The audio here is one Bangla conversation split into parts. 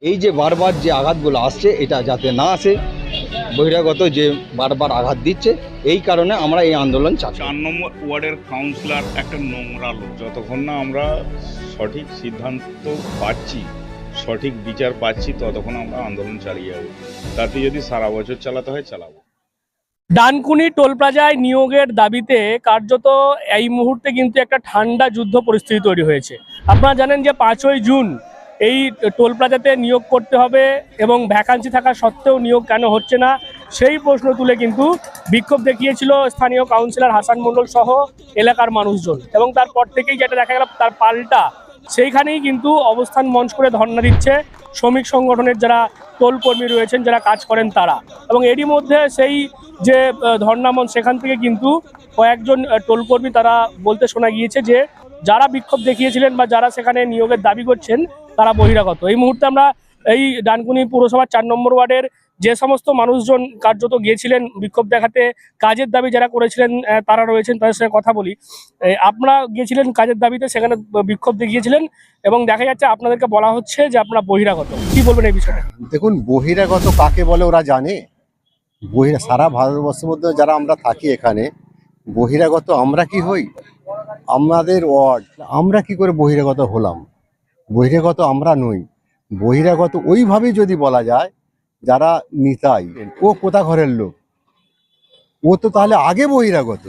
এই যে বারবার যে আঘাতগুলো আসছে এটা যাতে না আসে, বহিরাগত যে বারবার আঘাত দিচ্ছে, এই কারণে আমরা এই আন্দোলন চাচ্ছি। 4 নম্বর ওয়ার্ডের কাউন্সিলর একটা নোংরা লোক। যতক্ষণ না আমরা সঠিক সিদ্ধান্ত পাচ্ছি, সঠিক বিচার পাচ্ছি, ততক্ষণ আমরা আন্দোলন চালিয়ে যাবো। তাতে যদি সারা বছর চালাতে হয় চালাবো। ডানকুনি টোল প্লাজায় নিয়োগের দাবিতে কার্যত এই মুহূর্তে কিন্তু একটা ঠান্ডা যুদ্ধ পরিস্থিতি তৈরি হয়েছে। আপনারা জানেন যে 5ই জুন এই টোল প্লাজাতে নিয়োগ করতে হবে এবং ভ্যাকান্সি থাকা সত্ত্বেও নিয়োগ কেন হচ্ছে না সেই প্রশ্ন তুলে কিন্তু বিক্ষোভ দেখিয়েছিল স্থানীয় কাউন্সিলর হাসান মণ্ডল সহ এলাকার মানুষজন, এবং তারপর থেকেই যেটা দেখা গেল তার পাল্টা সেইখানেই কিন্তু অবস্থান মঞ্চ করে ধর্ণা দিচ্ছে শ্রমিক সংগঠনের যারা টোল কর্মী রয়েছেন, যারা কাজ করেন তারা। এবং এরই মধ্যে সেই যে ধর্ণা মঞ্চ সেখান থেকে কিন্তু কয়েকজন টোল কর্মী তারা বলতে শোনা গিয়েছে যে যারা বিক্ষোভ দেখিয়েছিলেন বা যারা সেখানে নিয়োগের দাবি করছেন তারা বহিরাগত। এই মুহূর্তে আমরা এই ডানকুনি পুরসভার 4 নম্বর ওয়ার্ডের যে সমস্ত মানুষজন কার্যত গিয়েছিলেন বিক্ষোভ দেখাতে, কাজের দাবি যারা করেছিলেন তারা রয়েছেন, তাদের সঙ্গে কথা বলি। আপনারা গিয়েছিলেন কাজের দাবিতে, সেখানে বিক্ষোভ দেখিয়েছিলেন এবং দেখা যাচ্ছে আপনাদেরকে বলা হচ্ছে যে আপনারা বহিরাগত। কি বলবেন এই বিষয়ে? দেখুন, বহিরাগত কাকে বলে ওরা জানে। সারা ভারতবর্ষের মধ্যে যারা আমরা থাকি এখানে, বহিরাগত আমরা কি হই? আমাদের ওয়ার্ড, আমরা কি করে বহিরাগত হলাম? বহিরাগত আমরা নই। বহিরাগত ওইভাবেই যদি বলা যায় যারা নিতাই, ও কোথা ঘরের লোক, ও তো তাহলে আগে বহিরাগত।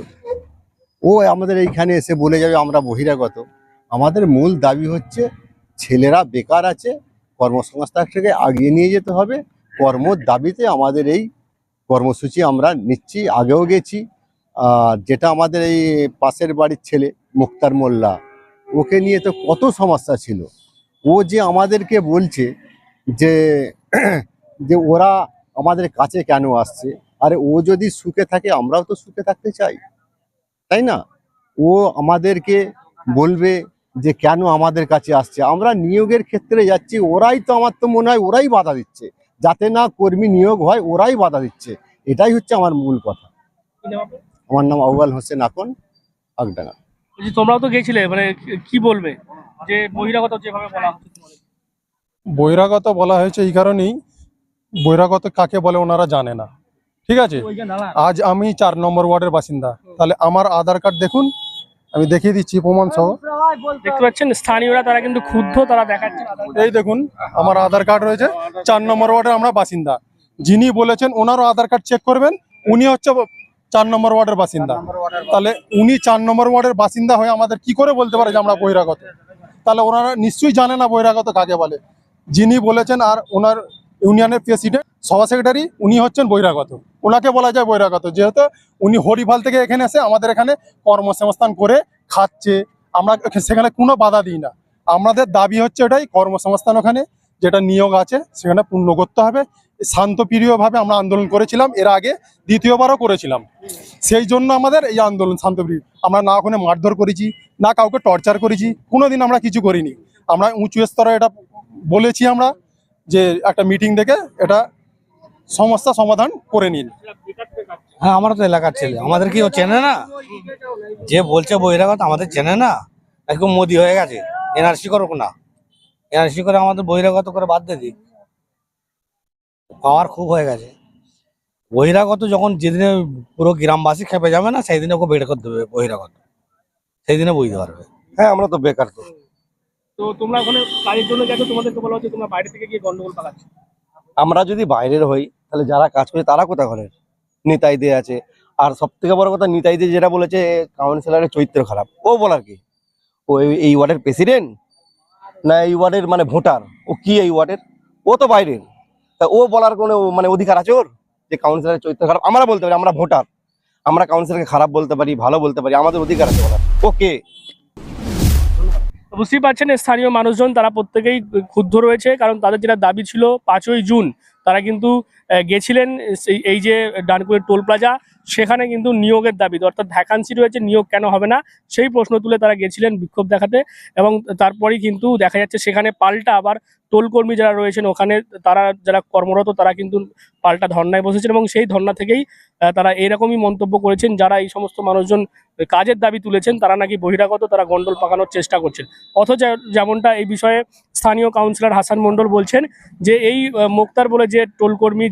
ও আমাদের এইখানে এসে বলে যাবে আমরা বহিরাগত। আমাদের মূল দাবি হচ্ছে ছেলেরা বেকার আছে, কর্মসংস্থান থেকে আগিয়ে নিয়ে যেতে হবে। কর্মর দাবিতে আমাদের এই কর্মসূচি আমরা নিচ্ছি, আগেও গেছি। আর যেটা আমাদের এই পাশের বাড়ির ছেলে মুক্তার মোল্লা, ওকে নিয়ে তো কত সমস্যা ছিল। ও যে আমাদেরকে বলছে যে যে ওরা আমাদের কাছে কেন আসছে, আরে ও যদি সুখে থাকে আমরাও তো সুখে থাকতে চাই, তাই না? ও আমাদেরকে বলবে যে কেন আমাদের কাছে আসছে। আমরা নিয়োগের ক্ষেত্রে যাচ্ছি, ওরাই তো, আমার তো মনে হয় ওরাই বাধা দিচ্ছে, যাতে না কর্মী নিয়োগ হয় ওরাই বাধা দিচ্ছে। এটাই হচ্ছে আমার মূল কথা। আমার নাম আউয়াল হোসেন আকন, আগডাঙ্গা। তোমরাও তো গেছিলে, মানে কি বলবে যে বহিরাগত যেভাবে বলা হচ্ছে? বহিরাগত বলা হয়েছে এই কারণেই, বহিরাগত কাকে বলে ওনারা জানে না। ঠিক আছে, আজ আমি 4 নম্বর ওয়ার্ডের বাসিন্দা, তাহলে আমার আধার কার্ড দেখুন, আমি দেখিয়ে দিচ্ছি প্রমাণ সহ। দেখতে পাচ্ছেন স্থানীয়রা তারা কিন্তু ক্ষুব্ধ, তারা দেখাচ্ছে। এই দেখুন আমার আধার কার্ড রয়েছে, 4 নম্বর ওয়ার্ডের আমরা বাসিন্দা। যিনি বলেছেন ওনারও আধার কার্ড চেক করবেন, উনি হচ্ছে 4 নম্বর ওয়ার্ডের বাসিন্দা। তাহলে উনি 4 নম্বর ওয়ার্ডের বাসিন্দা হয়ে আমাদের কি করে বলতে পারে যে আমরা বহিরাগত? তাহলে ওনারা নিশ্চয়ই জানে না বহিরাগত কাকে বলে। যিনি বলেছেন আর ওনার ইউনিয়নের প্রেসিডেন্ট, সভা সেক্রেটারি, উনি হচ্ছেন বহিরাগত। ওনাকে বলা যায় বহিরাগত, যেহেতু উনি হরিফাল থেকে এখানে এসে আমাদের এখানে কর্মসংস্থান করে খাচ্ছে। আমরা সেখানে কোনো বাধা দিই না। আমাদের দাবি হচ্ছে এটাই, কর্মসংস্থান ওখানে যেটা নিয়োগ আছে সেখানে পূর্ণ করতে হবে। শান্তপ্রিয়ভাবে আমরা আন্দোলন করেছিলাম, এর আগে দ্বিতীয়বারও করেছিলাম। সেই জন্য আমাদের এই আন্দোলন শান্তপ্রিয়। আমরা না ওখানে মারধর করেছি, না কাউকে টর্চার করেছি, কোনোদিন আমরা কিছু করিনি। আমরা উঁচু স্তরে এটা বলেছি আমরা যে একটা মিটিং ডেকে এটা সমস্যা সমাধান করে নিন। হ্যাঁ, আমরা তো এলাকার ছেলে, আমাদের কি ও চেনে না? যে বলছে বহিরাগত আমাদের চেনে না? একদম মোদি হয়ে গেছে, এনআরসি করুক না, এনআরসি করে আমাদের বহিরাগত করে বাদ দিয়ে দিক। পাওয়ার খুব হয়ে গেছে। বহিরাগত যখন যেদিনে পুরো গ্রামবাসী খেপে যাবে না, সেই দিনে ওকে বের করে দেবে বহিরাগত, সেই দিনে বুঝতে পারবে। হ্যাঁ, আমরা তো বেকার। তো তোমরা ওখানে কাজের জন্য গেছো, তোমাদেরকে বলা হচ্ছে তোমরা বাইরে থেকে গিয়ে গন্ডগোল পাকাচ্ছ। আমরা যদি বাইরের হই তাহলে যারা কাজ করে তারা কোথা ঘরের? নিতাইদে আছে। আর সব থেকে বড় কথা, নিতাইদে যেটা বলেছে কাউন্সিলরের চরিত্র খারাপ, ও বলার কি? ও এই ওয়ার্ডের প্রেসিডেন্ট না এই ওয়ার্ডের মানে ভোটার? ও কি এই ওয়ার্ডের? ও তো বাইরের। তা ও বলার কোনো মানে অধিকার আছে ওর যে কাউন্সিলরের চরিত্র খারাপ? আমরা বলতে পারি, আমরা ভোটার, আমরা কাউন্সিলরকে খারাপ বলতে পারি, ভালো বলতে পারি, আমাদের অধিকার আছে বলার। ওকে, বুঝতেই পারছেন স্থানীয় মানুষজন তারা প্রত্যেকেই ক্ষুব্ধ রয়েছে, কারণ তাদের যেটা দাবি ছিল 5ই জুন তারা কিন্তু গেছিলেন এই যে ডানকুনি টোল প্লাজা, সেখানে কিন্তু নিয়োগের দাবি, অর্থাৎ ভ্যাকান্সি রয়েছে, নিয়োগ কেন হবে না সেই প্রশ্ন তুলে তারা গেছিলেন বিক্ষোভ দেখাতে। এবং তারপরেই কিন্তু দেখা যাচ্ছে সেখানে পাল্টা আবার টোল কর্মী যারা রয়েছেন ওখানে তারা যারা কর্মরত তারা কিন্তু পাল্টা ধর্নায় বসেছেন এবং সেই ধর্না থেকেই তারা এরকমই মন্তব্য করেছেন, যারা এই সমস্ত মানুষজন কাজের দাবি তুলেছেন তারা নাকি বহিরাগত, তারা গন্ডল পাকানোর চেষ্টা করছেন। অথচ যেমনটা এই বিষয়ে স্থানীয় কাউন্সিলর হাসান মণ্ডল বলছেন যে এই মোক্তার বলে যে টোল কর্মী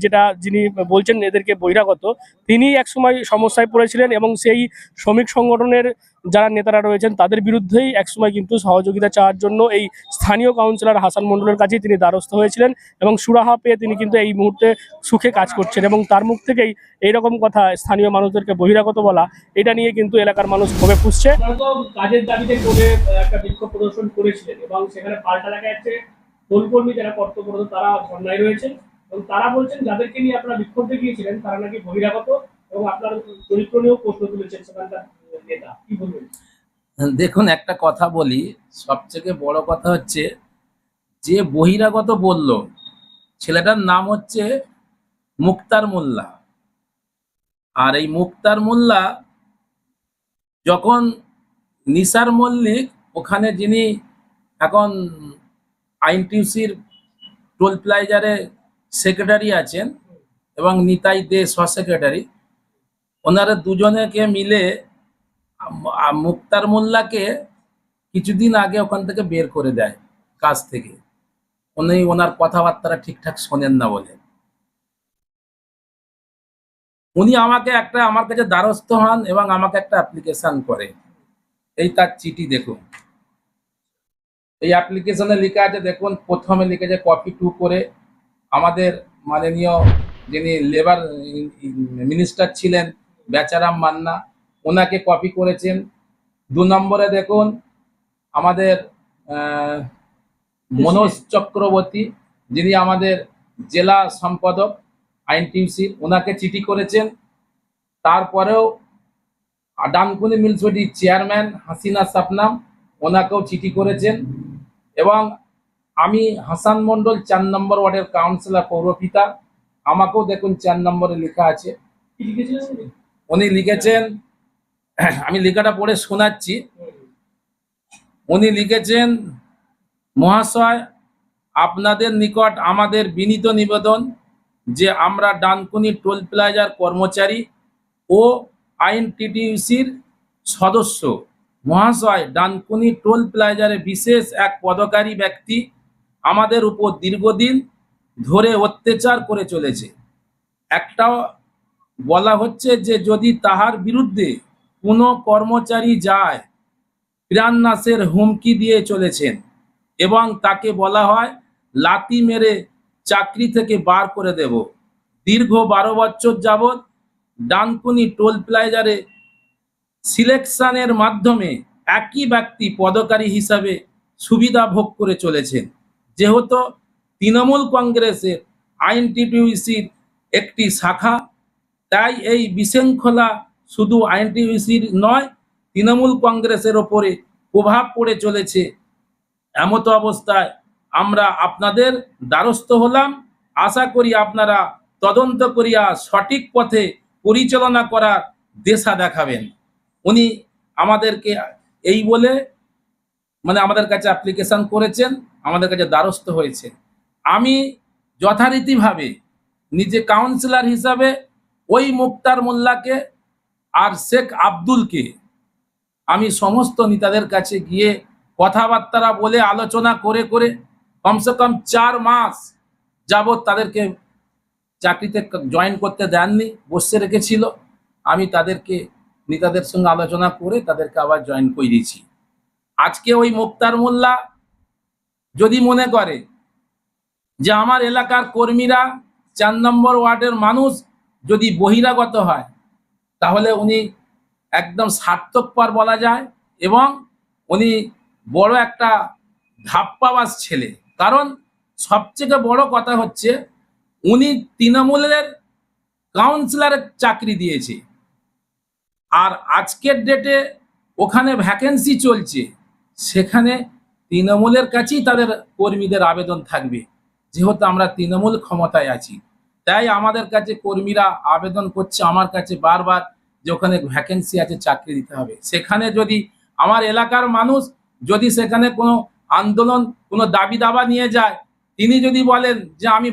যিনি বলছেন এদেরকে বহিরাগত, তিনি একসময় সমস্যায় পড়েছিলেন এবং সেই শ্রমিক সংগঠনের যারা নেতারা রয়েছেন তাদের বিরুদ্ধেই একসময় কিন্তু সহযোগিতা চাওয়ার জন্য এই স্থানীয় কাউন্সিলর হাসান মণ্ডলের কাছেই তিনি দ্বারস্থ হয়েছিলেন এবং সুরাহা পেয়ে তিনি কিন্তু এই মুহূর্তে সুখে কাজ করছেন। এবং তার মুখ থেকেই এইরকম কথা, স্থানীয় মানুষদেরকে বহিরাগত বলা, এটা নিয়ে কিন্তু এলাকার মানুষ ক্ষোভে ফুঁসছে। কাজের দাবিতে করে একটা বিক্ষোভ প্রদর্শন করেছিলেন এবং সেখানে পাল্টা দেখা যাচ্ছে টোল কর্মী যারা কর্তব্যরত তারা ধর্নায় রয়েছেন এবং তারা বলছেন যাদেরকে নিয়ে আপনারা বিক্ষোভ দেখিয়েছিলেন তারা নাকি বহিরাগত এবং আপনার চরিত্র নিয়েও প্রশ্ন তুলেছেন সেখানকার নেতা। কি বলবেন? দেখুন, একটা কথা বলি, সবথেকে বড় কথা হচ্ছে যে বহিরাগত বলল ছেলেটার নাম হচ্ছে মুক্তার মোল্লা। আর এই মুক্তার মোল্লা যখন নিসার মল্লিক ওখানে, যিনি এখন আইনটিউসির টোল প্লাজারে সেক্রেটারি আছেন এবং নিতাই দে সেক্রেটারি, ওনারা দুজনেকে মিলে মুক্তার মোল্লাকে কিছুদিন আগে ওখান থেকে বের করে দেয় কাজ থেকে। উনি ওনার কথাবার্তা ঠিকঠাক শোনেন না বলে উনি আমার কাছে দ্বারস্থ হন এবং আমাকে একটা অ্যাপ্লিকেশন করে। এই তার চিঠি দেখুন, এই অ্যাপ্লিকেশনে লেখা আছে, দেখুন প্রথমে লিখেছে কপি 2 করে আমাদের মাননীয় যিনি লেবার মিনিস্টার ছিলেন বেচারাম মান্না, ওনাকে কপি করেছেন। 2 নম্বরে দেখুন আমাদের মনোজ চক্রবর্তী, যিনি আমাদের জেলা সম্পাদক আইনটিউসির, ওনাকে চিঠি করেছেন। তারপরেও ডানকুনি মিউনিসিপালিটির চেয়ারম্যান হাসিনা সাপনাম, ওনাকেও চিঠি করেছেন। এবং আমি হাসান মণ্ডল 4 নম্বর ওয়ার্ডের কাউন্সিলর পৌরপিতা, আমাকেও দেখুন 4 নম্বরে লেখা আছে। উনি লিখেছেন, আমি লেখাটা পড়ে শোনাচ্ছি। উনি লিখেছেন, মহাশয়, আপনাদের নিকট আমাদের বিনীত নিবেদন যে আমরা ডানকুনি টোল প্লাজার কর্মচারী ও আইনটিটিউসির সদস্য। মহাশয়, ডানকুনি টোল প্লাজারে বিশেষ এক পদকারী ব্যক্তি আমাদের উপর দীর্ঘদিন ধরে অত্যাচার করে চলেছে। একটা বলা হচ্ছে যে যদি তাহার বিরুদ্ধে কোনো কর্মচারী যায়, প্রাণনাশের হুমকি দিয়ে চলেছেন এবং তাকে বলা হয় লাথি মেরে চাকরি থেকে বার করে দেব। দীর্ঘ 12 বছর যাবৎ ডানকুনি টোল প্লাজারে সিলেকশনের মাধ্যমে একই ব্যক্তি পদকারী হিসাবে সুবিধা ভোগ করে চলেছেন। যেহেতু তৃণমূল কংগ্রেসের আইনটিটিউসির একটি শাখা, তাই এই বিশৃঙ্খলা শুধু আইনটিটিউসির নয়, তৃণমূল কংগ্রেসের ওপরে প্রভাব পড়ে চলেছে। এমতো অবস্থায় আমরা আপনাদের দ্বারস্থ হলাম। আশা করি আপনারা তদন্ত করিয়া সঠিক পথে পরিচালনা করার দিশা দেখাবেন। উনি আমাদেরকে এই বলে আমাদের কাছে অ্যাপ্লিকেশন করেছেন, আমাদের কাছে দ্বারস্থ হয়েছে। আমি যথারীতিভাবে নিজে কাউন্সিলর হিসাবে ওই মুক্তার মোল্লাকে আর শেখ আব্দুলকে আমি সমস্ত নেতাদের কাছে গিয়ে কথাবার্তা বলে আলোচনা করে করে কমসে কম 4 মাস যাবৎ তাদেরকে চাকরিতে জয়েন করতে দেননি, বসে রেখেছিল। আমি তাদেরকে নেতাদের সঙ্গে আলোচনা করে তাদেরকে আবার জয়েন করে দিয়েছি। আজকে ওই মুক্তার মোল্লা যদি মনে করে যে আমার এলাকার কর্মীরা 4 নম্বর ওয়ার্ডের মানুষ যদি বহিরাগত হয়, তাহলে উনি একদম স্বার্থপর বলা যায় এবং উনি বড় একটা ধাপ্পাবাজ ছেলে। কারণ সবচেয়ে বড় কথা হচ্ছে উনি তৃণমূলের কাউন্সিলরের চাকরি দিয়েছে, আর আজকের ডেটে ওখানে ভ্যাকেন্সি চলছে, সেখানে তৃণমূলের কাছেই তাদের কর্মীদের আবেদন থাকবে। যেহেতু আমরা তৃণমূল ক্ষমতায় আছি, তাই আমাদের কাছে কর্মীরা আবেদন করছে আমার কাছে বারবার যে ওখানে ভ্যাকেন্সি আছে, চাকরি দিতে হবে। সেখানে যদি আমার এলাকার মানুষ যদি সেখানে কোনো আন্দোলন, কোনো দাবি দাবা নিয়ে যায়, তিনি যদি বলেন যে আমি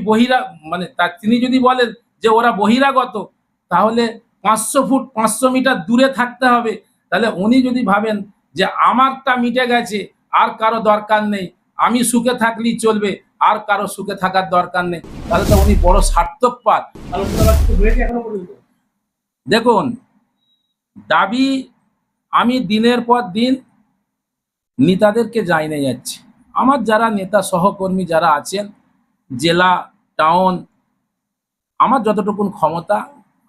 তিনি যদি বলেন যে ওরা বহিরাগত, তাহলে 500 ফুট 500 মিটার দূরে থাকতে হবে। তাহলে উনি যদি ভাবেন যে আমারটা মিটে গেছে, আর কারো দরকার নেই, আমি সুখে থাকলেই চলবে, আর কারো সুখে থাকার দরকার নেই, তাহলে তো উনি বড় সার্থকবাদ। দেখুন, দাবি আমি দিনের পর দিন নেতাদেরকে জানিয়ে যাচ্ছি। আমার যারা নেতা সহকর্মী যারা আছেন, জেলা, টাউন, আমার যতটুকুন ক্ষমতা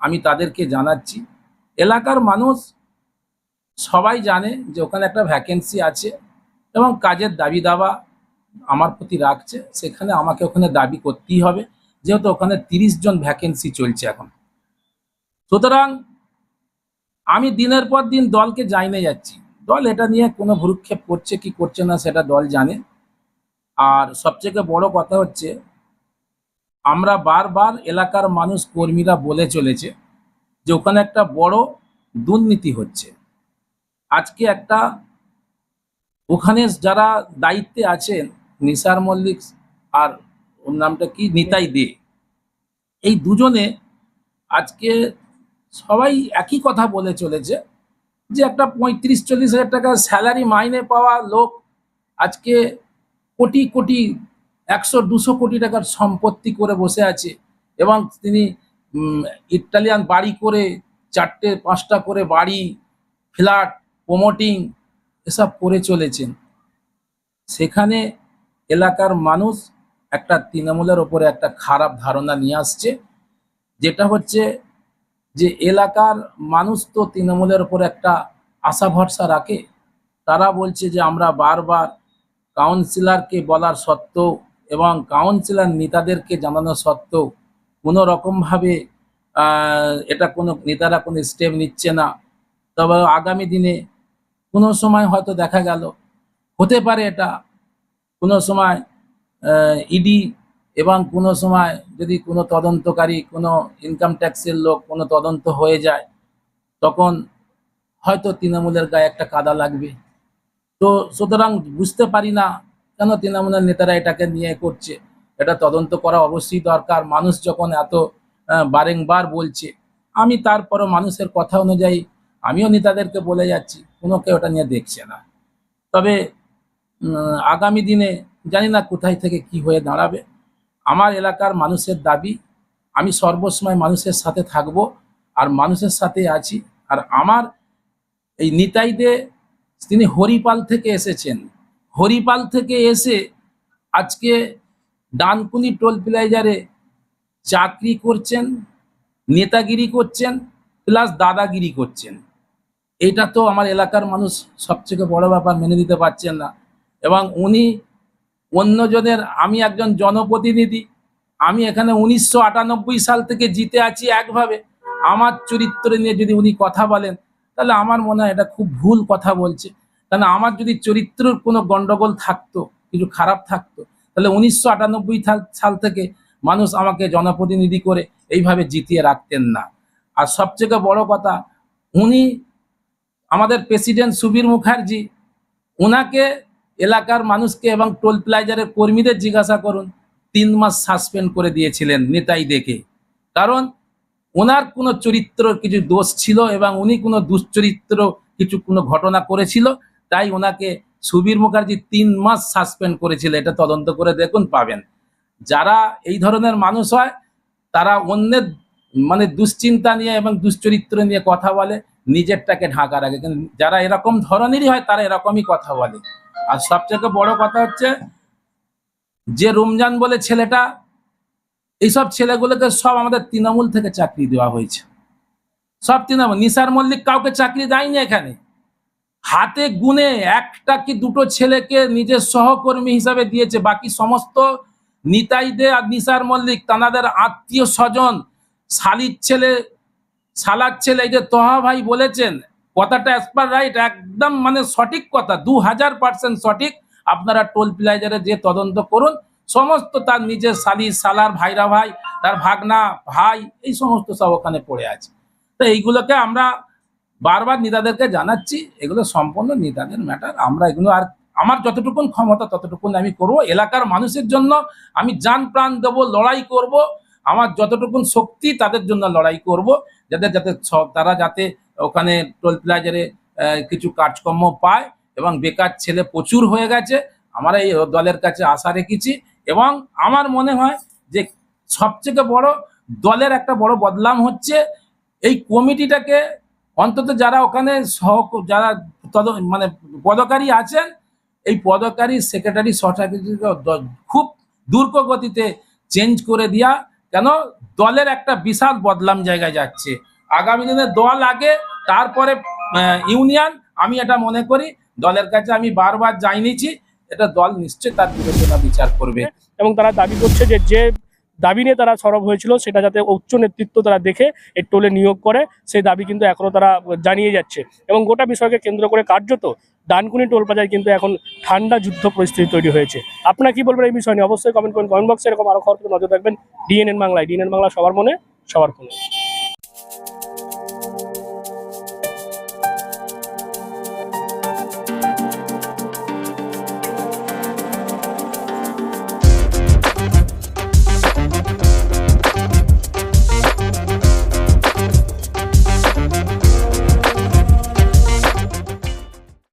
আমি তাদেরকে জানাচ্ছি। এলাকার মানুষ সবাই জানে যে ওখানে একটা ভ্যাকেন্সি আছে এবং কাজের দাবি দাবা আমার প্রতি রাখছে, সেখানে আমাকে ওখানে দাবি করতেই হবে, যেহেতু ওখানে 30 জন ভ্যাকেন্সি চলছে এখন। সুতরাং আমি দিনের পর দিন দলকে জানিয়ে যাচ্ছি। দল এটা নিয়ে কোনো ভ্রুক্ষেপ করছে কি করছে না সেটা দল জানে। আর সবচেয়ে বড় কথা হচ্ছে, আমরা বারবার এলাকার মানুষ কর্মীরা বলে চলেছে যে ওখানে একটা বড় দুর্নীতি হচ্ছে। আজকে একটা ওখানে যারা দায়িত্বে আছেন, নিসার মল্লিক আর ওর নামটা কি, নিতাই দে, এই দুজনে আজকে সবাই একই কথা বলে চলেছে যে একটা 35-40 হাজার টাকা স্যালারি মাইনে পাওয়া লোক আজকে কোটি কোটি 100-200 কোটি টাকার সম্পত্তি করে বসে আছে, এবং তিনি ইটালিয়ান বাড়ি করে 4-5টা করে বাড়ি, ফ্ল্যাট, প্রমোটিং এসব করে চলেছেন। সেখানে এলাকার মানুষ একটা তৃণমূলের ওপরে একটা খারাপ ধারণা নিয়ে আসছে, যেটা হচ্ছে যে এলাকার মানুষ তো তৃণমূলের ওপরে একটা আশা ভরসা রাখে। তারা বলছে যে আমরা বারবার কাউন্সিলরকে বলার সত্ত্বেও এবং কাউন্সিলর নেতাদেরকে জানানো সত্ত্বেও কোনো রকমভাবে এটা কোনো নেতারা কোনো স্টেপ নিচ্ছে না। তবে আগামী দিনে কোনো সময় হয়তো দেখা গেল, হতে পারে এটা কোনো সময় ইডি এবং কোনো সময় যদি কোনো তদন্তকারী, কোনো ইনকাম ট্যাক্সের লোক কোনো তদন্ত হয়ে যায়, তখন হয়তো তৃণমূলের গায়ে একটা কাদা লাগবে। তো সুতরাং বুঝতে পারি না কেন তৃণমূলের নেতারা এটাকে নিয়ে করছে। এটা তদন্ত করা অবশ্যই দরকার। মানুষ যখন এত বারংবার বলছে, আমি তারপরও মানুষের কথা অনুযায়ী আমিও নেতাদেরকে বলে যাচ্ছি, কোনো কেউ ওটা নিয়ে দেখছে না। তবে আগামী দিনে জানি না কোথায় থেকে কি হয়ে দাঁড়াবে। আমার এলাকার মানুষের দাবি, আমি সর্বসময় মানুষের সাথে থাকব আর মানুষের সাথে আছি। আর আমার এই নিতাই দে, তিনি হরিপাল থেকে এসেছেন। হরিপাল থেকে এসে আজকে ডানকুনি টোল প্লাজারে চাকরি করছেন, নেতাগিরি করছেন, প্লাস দাদাগিরি করছেন। এটা তো আমার এলাকার মানুষ সবথেকে বড় ব্যাপার মেনে নিতে পারছেন না। এবং উনি অন্যজনের, আমি একজন জনপ্রতিনিধি, আমি এখানে 1998 সাল থেকে জিতে আছি একভাবে। আমার চরিত্র নিয়ে যদি উনি কথা বলেন, তাহলে আমার মনে হয় এটা খুব ভুল কথা বলছে। কারণ আমার যদি চরিত্রের কোনো গন্ডগোল থাকতো, কিছু খারাপ থাকতো, তাহলে 1998 সাল থেকে মানুষ আমাকে জনপ্রতিনিধি করে এইভাবে জিতিয়ে রাখতেন না। আর সবচেয়ে বড় কথা, উনি আমাদের প্রেসিডেন্ট সুবীর মুখার্জি, ওনাকে এলাকার মানুষকে এবং টোল প্লাজারের কর্মীদের জিজ্ঞাসা করুন, 3 মাস সাসপেন্ড করে দিয়েছিলেন নেতাই দেখে। কারণ ওনার কোনো চরিত্র কিছু দোষ ছিল এবং উনি কোনো দুশ্চরিত্র কিছু কোনো ঘটনা করেছিল, তাই ওনাকে সুবীর মুখার্জি 3 মাস সাসপেন্ড করেছিল। এটা তদন্ত করে দেখুন, পাবেন। যারা এই ধরনের মানুষ হয়, তারা অন্যের দুশ্চিন্তা নিয়ে এবং দুশ্চরিত্র নিয়ে কথা বলে, নিজেরটাকে ঢাকার আগে। কিন্তু যারা এরকম ধরনেরই হয়, তারা এরকমই কথা বলে। আর সবচেয়ে বড় কথা হচ্ছে যে রমজান বলে ছেলেটা, এইসব ছেলেগুলোকে সব আমাদের তৃণমূল থেকে চাকরি দেওয়া হয়েছে, সব তৃণমূল। নিসার মল্লিক কাউকে চাকরি দেয়নি এখানে। হাতে গুনে 1টা কি 2টো ছেলেকে নিজের সহকর্মী হিসাবে দিয়েছে। বাকি সমস্ত নিতাই দে আর নিসার মল্লিক তাদের আত্মীয় স্বজন, শালির ছেলে, শালার ছেলে। এই যে তোহা ভাই বলেছেন কথাটা অ্যাজ পার রাইট, একদম সঠিক কথা, 2000% সঠিক। আপনারা টোল প্লাজারে যে তদন্ত করুন, সমস্ত তার নিজের শালি, শালার, ভাইরা ভাই, তার ভাগনা ভাই, এই সমস্ত সব ওখানে পড়ে আছে। তো এইগুলোকে আমরা বারবার নেতাদেরকে জানাচ্ছি, এগুলো সম্পূর্ণ নেতাদের ম্যাটার। আমরা এগুলো আর আমার যতটুকুন ক্ষমতা ততটুকুন আমি করব, এলাকার মানুষের জন্য আমি জান প্রাণ দেব, লড়াই করব, আমার যতটুকুন শক্তি তাদের জন্য লড়াই করব, যাতে তারা যাতে ওখানে টোল প্লাজারে কিছু কাজকর্ম পায়, এবং বেকার ছেলে প্রচুর হয়ে গেছে। আমরা এই দলের কাছে আশা রেখেছি, এবং আমার মনে হয় যে সবথেকে বড় দলের একটা বড় বদনাম হচ্ছে এই কমিটিটাকে, অন্তত যারা ওখানে যারা মানে পদকারী আছেন, এই পদকারী সেক্রেটারি খুব দ্রুত গতিতে চেঞ্জ করে দেওয়া। কেন দলের একটা বিশাল বদলাম জায়গায় যাচ্ছে, আগামী দিনে দল আগে তারপরে ইউনিয়ন। আমি এটা মনে করি, দলের কাছে আমি বারবার জানিয়েছি, এটা দল নিশ্চয়ই তার বিবেচনা বিচার করবে। এবং তারা দাবি করছে যে যে দাবি নিয়ে তারা সরব হয়েছিল সেটা যাতে উচ্চ নেতৃত্ব তারা দেখে এই টোলে নিয়োগ করে, সেই দাবি কিন্তু এখনো তারা জানিয়ে যাচ্ছে। এবং গোটা বিষয়কে কেন্দ্র করে কার্যত ডানকুনি টোল প্লাজায় কিন্তু এখন ঠান্ডা যুদ্ধ পরিস্থিতি তৈরি হয়েছে। আপনারা কি বলবেন এই বিষয় নিয়ে? অবশ্যই কমেন্ট করুন। কমেন্ট বক্সে এরকম আরো খবর নজর রাখবেন। ডিএনএন বাংলায়। ডিএনএন বাংলা সবার মনে, সবার ফোনে।